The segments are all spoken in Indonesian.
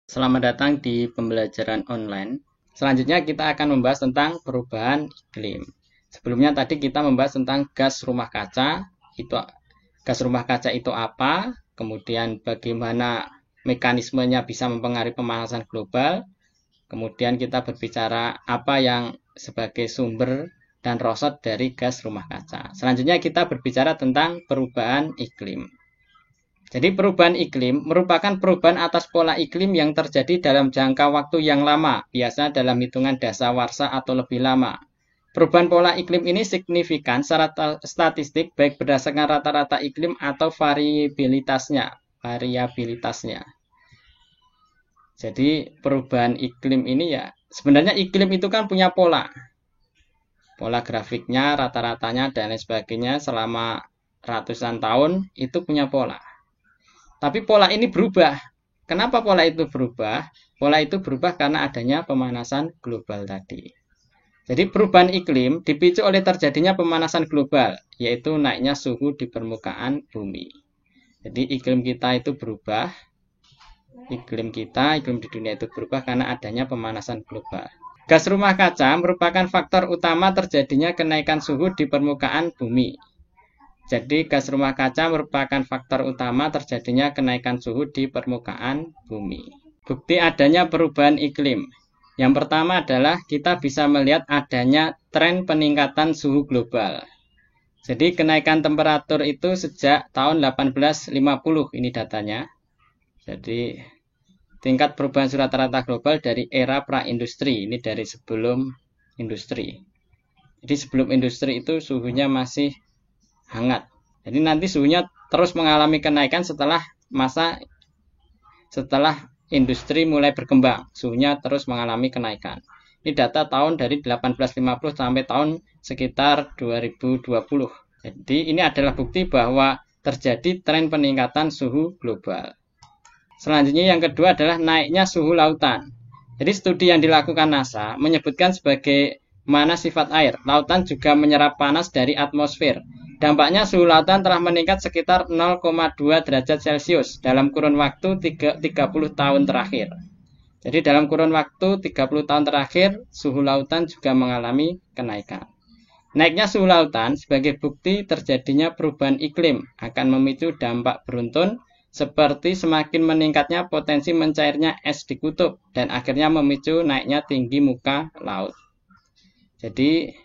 Selamat datang di pembelajaran online. Selanjutnya kita akan membahas tentang perubahan iklim. Sebelumnya tadi kita membahas tentang gas rumah kaca. Gas rumah kaca itu apa? Kemudian bagaimana mekanismenya bisa mempengaruhi pemanasan global. Kemudian kita berbicara apa yang sebagai sumber dan rosot dari gas rumah kaca. Selanjutnya kita berbicara tentang perubahan iklim. Jadi perubahan iklim merupakan perubahan atas pola iklim yang terjadi dalam jangka waktu yang lama, biasa dalam hitungan dasawarsa atau lebih lama. Perubahan pola iklim ini signifikan secara statistik baik berdasarkan rata-rata iklim atau variabilitasnya. Jadi perubahan iklim ini sebenarnya iklim itu kan punya pola. Pola grafiknya, rata-ratanya dan lain sebagainya selama ratusan tahun itu punya pola. Tapi pola ini berubah. Kenapa pola itu berubah? Pola itu berubah karena adanya pemanasan global tadi. Jadi perubahan iklim dipicu oleh terjadinya pemanasan global, yaitu naiknya suhu di permukaan bumi. Jadi iklim kita itu berubah. Iklim di dunia itu berubah karena adanya pemanasan global. Gas rumah kaca merupakan faktor utama terjadinya kenaikan suhu di permukaan bumi. Jadi gas rumah kaca merupakan faktor utama terjadinya kenaikan suhu di permukaan bumi. Bukti adanya perubahan iklim. Yang pertama adalah kita bisa melihat adanya tren peningkatan suhu global. Jadi kenaikan temperatur itu sejak tahun 1850 ini datanya. Jadi tingkat perubahan suhu rata-rata global dari era pra-industri, ini dari sebelum industri. Jadi sebelum industri itu suhunya masih hangat. Jadi nanti suhunya terus mengalami kenaikan setelah industri mulai berkembang. Suhunya terus mengalami kenaikan. Ini data tahun dari 1850 sampai tahun sekitar 2020. Jadi ini adalah bukti bahwa terjadi tren peningkatan suhu global. Selanjutnya yang kedua adalah naiknya suhu lautan. Jadi studi yang dilakukan NASA menyebutkan sebagaimana sifat air, lautan juga menyerap panas dari atmosfer. Dampaknya suhu lautan telah meningkat sekitar 0,2 derajat Celcius dalam kurun waktu 30 tahun terakhir. Jadi dalam kurun waktu 30 tahun terakhir, suhu lautan juga mengalami kenaikan. Naiknya suhu lautan sebagai bukti terjadinya perubahan iklim akan memicu dampak beruntun seperti semakin meningkatnya potensi mencairnya es di kutub dan akhirnya memicu naiknya tinggi muka laut. Jadi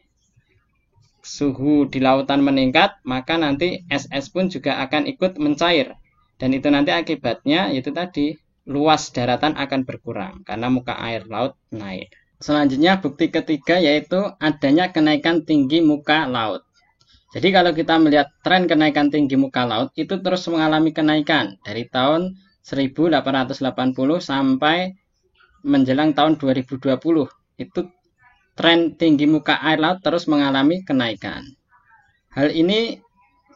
suhu di lautan meningkat, maka nanti es pun juga akan ikut mencair. Dan itu nanti akibatnya yaitu tadi luas daratan akan berkurang karena muka air laut naik. Selanjutnya bukti ketiga yaitu adanya kenaikan tinggi muka laut. Jadi kalau kita melihat tren kenaikan tinggi muka laut itu terus mengalami kenaikan dari tahun 1880 sampai menjelang tahun 2020. Itu tren tinggi muka air laut terus mengalami kenaikan. Hal ini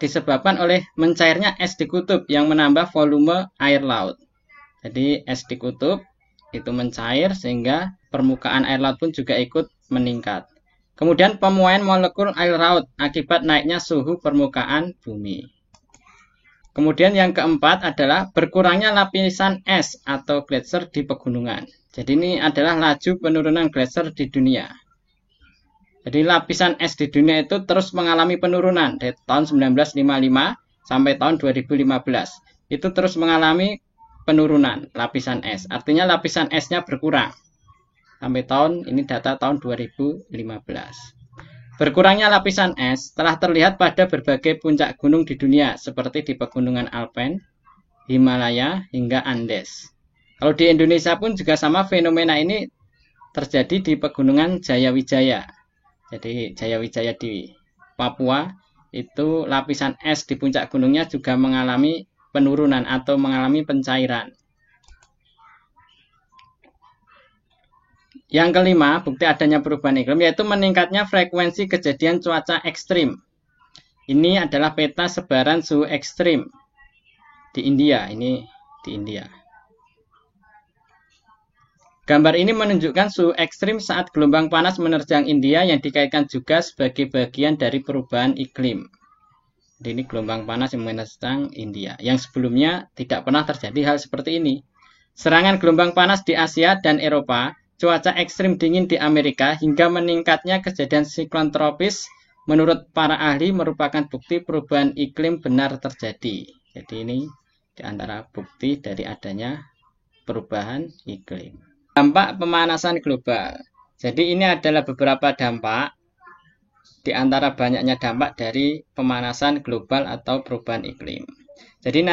disebabkan oleh mencairnya es di kutub yang menambah volume air laut. Jadi es di kutub itu mencair sehingga permukaan air laut pun juga ikut meningkat. Kemudian pemuaian molekul air laut akibat naiknya suhu permukaan bumi. Kemudian yang keempat adalah berkurangnya lapisan es atau gletser di pegunungan. Jadi ini adalah laju penurunan gletser di dunia. Jadi lapisan es di dunia itu terus mengalami penurunan dari tahun 1955 sampai tahun 2015. Itu terus mengalami penurunan lapisan es. Artinya lapisan esnya berkurang. Sampai ini data tahun 2015. Berkurangnya lapisan es telah terlihat pada berbagai puncak gunung di dunia seperti di pegunungan Alpen, Himalaya, hingga Andes. Kalau di Indonesia pun juga sama fenomena ini terjadi di pegunungan Jayawijaya. Jadi Jayawijaya di Papua itu lapisan es di puncak gunungnya juga mengalami penurunan atau mengalami pencairan. Yang kelima, bukti adanya perubahan iklim yaitu meningkatnya frekuensi kejadian cuaca ekstrim. Ini adalah peta sebaran suhu ekstrim di India. Ini di India. Gambar ini menunjukkan suhu ekstrim saat gelombang panas menerjang India yang dikaitkan juga sebagai bagian dari perubahan iklim. Jadi ini gelombang panas yang menerjang India. Yang sebelumnya tidak pernah terjadi hal seperti ini. serangan gelombang panas di Asia dan Eropa, cuaca ekstrim dingin di Amerika, hingga meningkatnya kejadian siklon tropis, menurut para ahli merupakan bukti perubahan iklim benar terjadi. Jadi ini di antara bukti dari adanya perubahan iklim. Dampak pemanasan global. Jadi ini adalah beberapa dampak di antara banyaknya dampak dari pemanasan global atau perubahan iklim. Jadi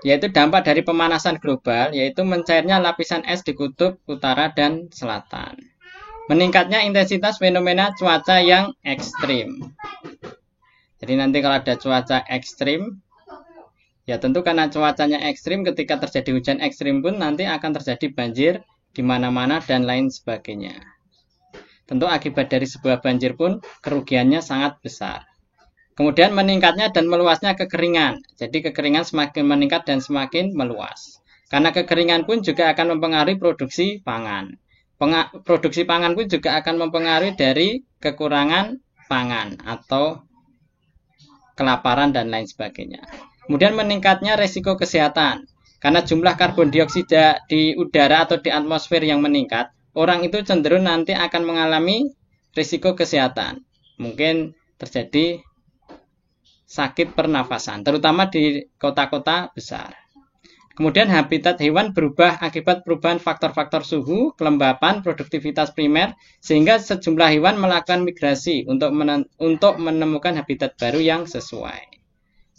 yaitu dampak dari pemanasan global, yaitu mencairnya lapisan es di kutub utara dan selatan. Meningkatnya intensitas fenomena cuaca yang ekstrim. Jadi nanti kalau ada cuaca ekstrim, ya tentu karena cuacanya ekstrim, ketika terjadi hujan ekstrim pun nanti akan terjadi banjir di mana-mana dan lain sebagainya. Tentu akibat dari sebuah banjir pun kerugiannya sangat besar. Kemudian meningkatnya dan meluasnya kekeringan. Jadi kekeringan semakin meningkat dan semakin meluas. Karena kekeringan pun juga akan mempengaruhi produksi pangan. Produksi pangan pun juga akan mempengaruhi dari kekurangan pangan atau kelaparan dan lain sebagainya. Kemudian meningkatnya resiko kesehatan. Karena jumlah karbon dioksida di udara atau di atmosfer yang meningkat, orang itu cenderung nanti akan mengalami risiko kesehatan. Mungkin terjadi sakit pernafasan, terutama di kota-kota besar. Kemudian habitat hewan berubah akibat perubahan faktor-faktor suhu, kelembapan, produktivitas primer, sehingga sejumlah hewan melakukan migrasi untuk menemukan habitat baru yang sesuai.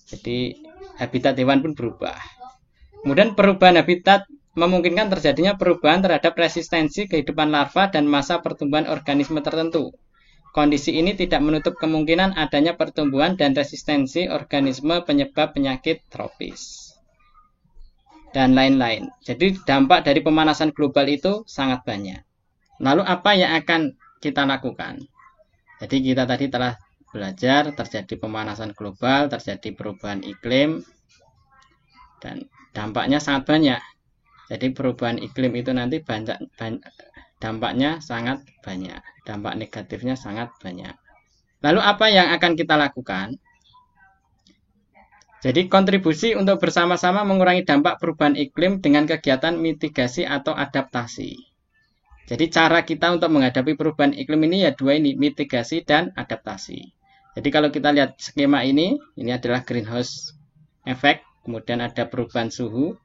Jadi habitat hewan pun berubah. Kemudian perubahan habitat memungkinkan terjadinya perubahan terhadap resistensi kehidupan larva dan masa pertumbuhan organisme tertentu. Kondisi ini tidak menutup kemungkinan adanya pertumbuhan dan resistensi organisme penyebab penyakit tropis dan lain-lain. Jadi dampak dari pemanasan global itu sangat banyak. Lalu apa yang akan kita lakukan? Jadi kita tadi telah belajar terjadi pemanasan global, terjadi perubahan iklim, dan dampaknya sangat banyak. Jadi perubahan iklim itu nanti dampaknya sangat banyak. Dampak negatifnya sangat banyak. Lalu apa yang akan kita lakukan? Jadi kontribusi untuk bersama-sama mengurangi dampak perubahan iklim dengan kegiatan mitigasi atau adaptasi. Jadi cara kita untuk menghadapi perubahan iklim ini ya dua ini, mitigasi dan adaptasi. Jadi kalau kita lihat skema ini adalah greenhouse effect, kemudian ada perubahan suhu,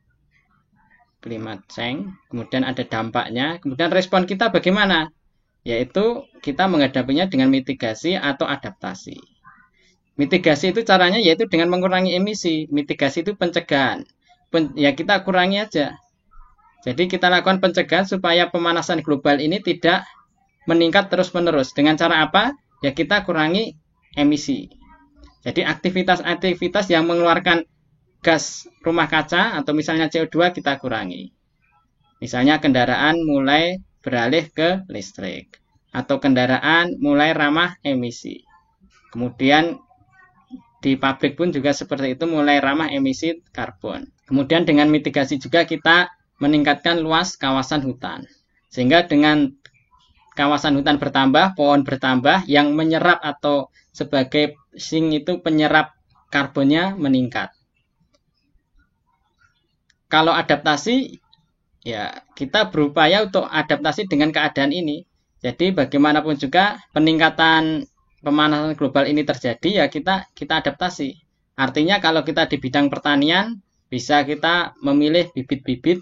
climate change, kemudian ada dampaknya, kemudian respon kita bagaimana? Yaitu kita menghadapinya dengan mitigasi atau adaptasi. Mitigasi itu caranya yaitu dengan mengurangi emisi. Mitigasi itu pencegahan. Ya kita kurangi aja. Jadi kita lakukan pencegahan supaya pemanasan global ini tidak meningkat terus-menerus. Dengan cara apa? Ya kita kurangi emisi. Jadi aktivitas-aktivitas yang mengeluarkan gas rumah kaca atau misalnya CO2 kita kurangi. Misalnya kendaraan mulai beralih ke listrik atau kendaraan mulai ramah emisi. Kemudian di pabrik pun juga seperti itu, mulai ramah emisi karbon. Kemudian dengan mitigasi juga kita meningkatkan luas kawasan hutan. Sehingga dengan kawasan hutan bertambah, pohon bertambah, yang menyerap atau sebagai sink itu penyerap karbonnya meningkat. Kalau adaptasi, ya kita berupaya untuk adaptasi dengan keadaan ini. Jadi bagaimanapun juga peningkatan pemanasan global ini terjadi, ya kita adaptasi. Artinya kalau kita di bidang pertanian, bisa kita memilih bibit-bibit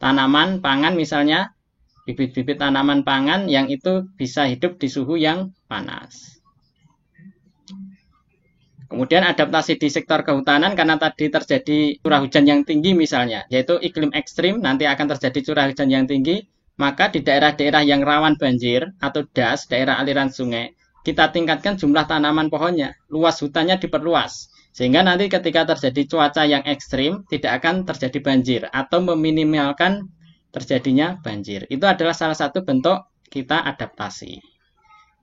tanaman pangan misalnya, bibit-bibit tanaman pangan yang itu bisa hidup di suhu yang panas. Kemudian adaptasi di sektor kehutanan, karena tadi terjadi curah hujan yang tinggi misalnya, yaitu iklim ekstrim, nanti akan terjadi curah hujan yang tinggi, maka di daerah-daerah yang rawan banjir atau DAS, daerah aliran sungai, kita tingkatkan jumlah tanaman pohonnya, luas hutannya diperluas. Sehingga nanti ketika terjadi cuaca yang ekstrim, tidak akan terjadi banjir atau meminimalkan terjadinya banjir. Itu adalah salah satu bentuk kita adaptasi.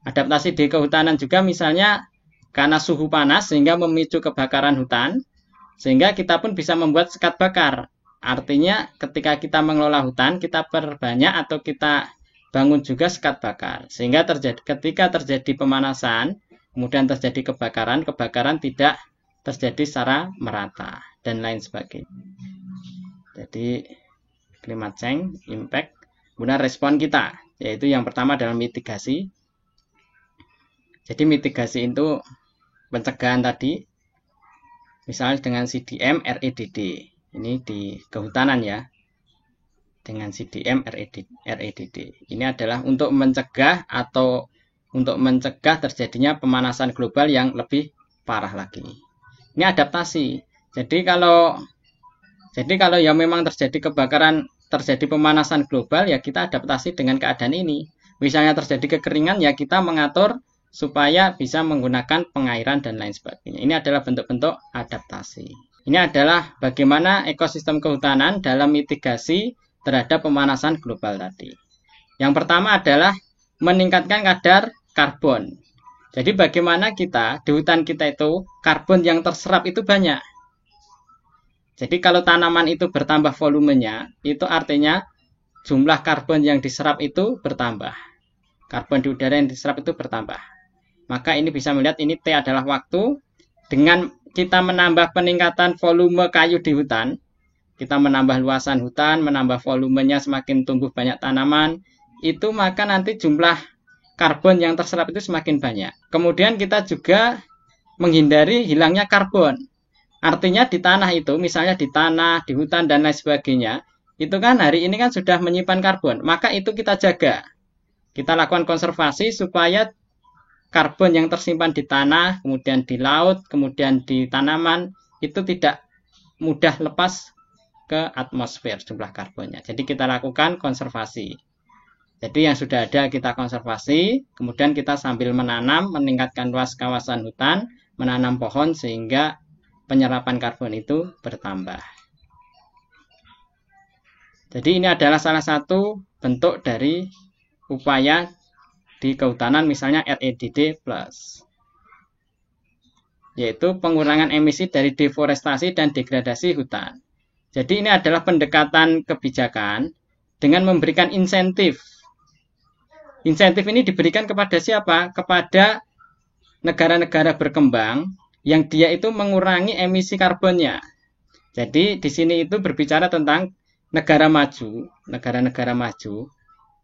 Adaptasi di kehutanan juga misalnya karena suhu panas sehingga memicu kebakaran hutan, sehingga kita pun bisa membuat sekat bakar. Artinya ketika kita mengelola hutan, kita perbanyak atau kita bangun juga sekat bakar. Sehingga ketika terjadi pemanasan, kemudian terjadi kebakaran tidak terjadi secara merata dan lain sebagainya. Jadi climate change impact. Kemudian respon kita, yaitu yang pertama adalah mitigasi. Jadi mitigasi itu pencegahan tadi, misalnya dengan CDM REDD. Ini di kehutanan ya. Dengan CDM REDD. Ini adalah untuk mencegah terjadinya pemanasan global yang lebih parah lagi. Ini adaptasi. Jadi kalau ya memang terjadi kebakaran, terjadi pemanasan global, ya kita adaptasi dengan keadaan ini. Misalnya terjadi kekeringan, ya kita mengatur supaya bisa menggunakan pengairan dan lain sebagainya. Ini adalah bentuk-bentuk adaptasi. Ini adalah bagaimana ekosistem kehutanan dalam mitigasi terhadap pemanasan global tadi. Yang pertama adalah meningkatkan kadar karbon. Jadi bagaimana kita, di hutan kita itu, karbon yang terserap itu banyak. Jadi kalau tanaman itu bertambah volumenya, itu artinya jumlah karbon yang diserap itu bertambah. Karbon di udara yang diserap itu bertambah. Maka ini bisa melihat ini T adalah waktu. Dengan kita menambah peningkatan volume kayu di hutan, kita menambah luasan hutan, menambah volumenya, semakin tumbuh banyak tanaman, itu maka nanti jumlah karbon yang terserap itu semakin banyak. Kemudian kita juga menghindari hilangnya karbon. Artinya di tanah itu, misalnya di tanah, di hutan, dan lain sebagainya, itu kan hari ini kan sudah menyimpan karbon. Maka itu kita jaga. Kita lakukan konservasi supaya karbon yang tersimpan di tanah, kemudian di laut, kemudian di tanaman, itu tidak mudah lepas ke atmosfer jumlah karbonnya. Jadi kita lakukan konservasi. Jadi yang sudah ada kita konservasi, kemudian kita sambil menanam, meningkatkan luas kawasan hutan, menanam pohon sehingga penyerapan karbon itu bertambah. Jadi ini adalah salah satu bentuk dari upaya di kehutanan, misalnya REDD+, yaitu pengurangan emisi dari deforestasi dan degradasi hutan. Jadi ini adalah pendekatan kebijakan dengan memberikan insentif. Insentif ini diberikan kepada siapa? Kepada negara-negara berkembang yang dia itu mengurangi emisi karbonnya. Jadi di sini itu berbicara tentang negara maju, negara-negara maju.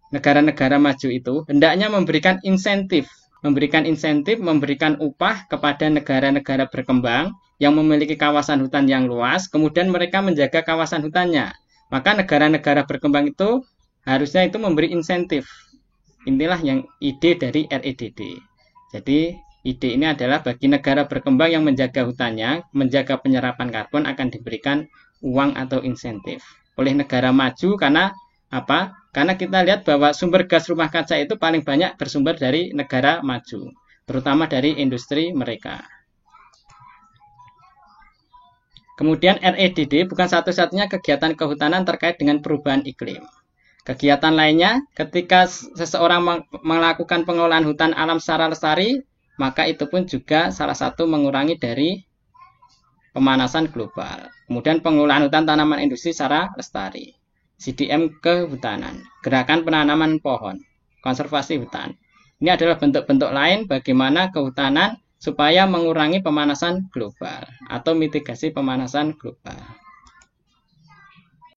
Negara-negara maju itu hendaknya memberikan insentif, memberikan upah kepada negara-negara berkembang yang memiliki kawasan hutan yang luas, kemudian mereka menjaga kawasan hutannya. Maka negara-negara berkembang itu harusnya itu memberi insentif. Inilah yang ide dari REDD. Jadi ide ini adalah bagi negara berkembang yang menjaga hutannya, menjaga penyerapan karbon akan diberikan uang atau insentif oleh negara maju. Karena apa? Karena kita lihat bahwa sumber gas rumah kaca itu paling banyak bersumber dari negara maju, terutama dari industri mereka. Kemudian REDD bukan satu-satunya kegiatan kehutanan terkait dengan perubahan iklim. Kegiatan lainnya, ketika seseorang melakukan pengelolaan hutan alam secara lestari, maka itu pun juga salah satu mengurangi dari pemanasan global. Kemudian pengelolaan hutan tanaman industri secara lestari. CDM kehutanan, gerakan penanaman pohon, konservasi hutan. Ini adalah bentuk-bentuk lain bagaimana kehutanan supaya mengurangi pemanasan global atau mitigasi pemanasan global.